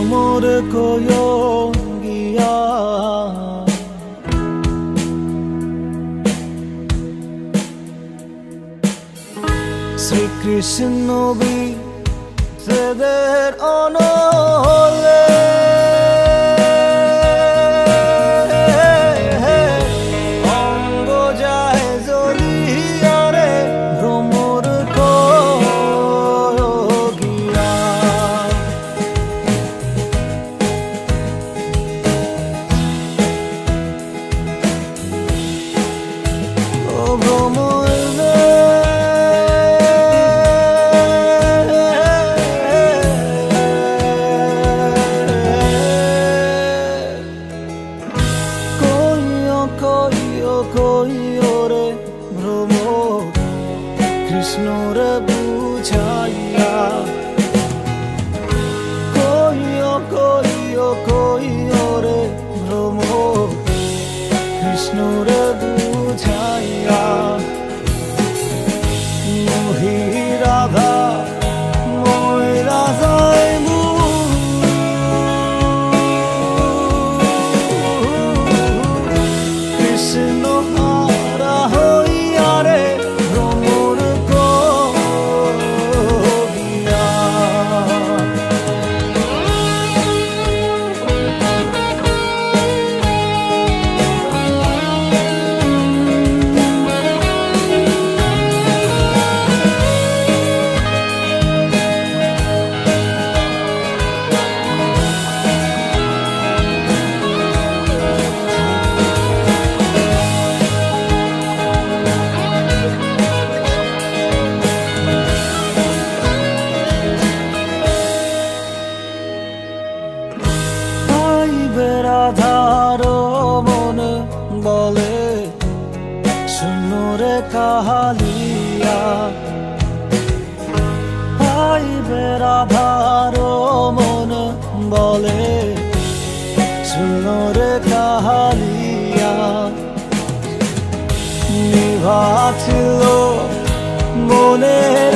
ভ্রমর কয়ো গিয়া শ্রীকৃষ্ণ বিচ্ছেদের অনলে অঙ্গ যায় জ্বলিয়া রে ভ্রমর কয়ো গিয়া ও ভ্রমর কইও রে ভ্রমর কৃষ্ণ রে বুঝাইয়া কইও রে ভ্রমর কৃষ্ণ রে বুঝাইয়া মোহি রাধা মই রাজায় কৃষ্ণ হারা হইয়া রে ভ্রমর গিয়া রাধার মনে বলে শুনো রে কাহালিয়া আইবে রাধার মনে বলে শুনো রে কাহালিয়া নিভা ছিল মনের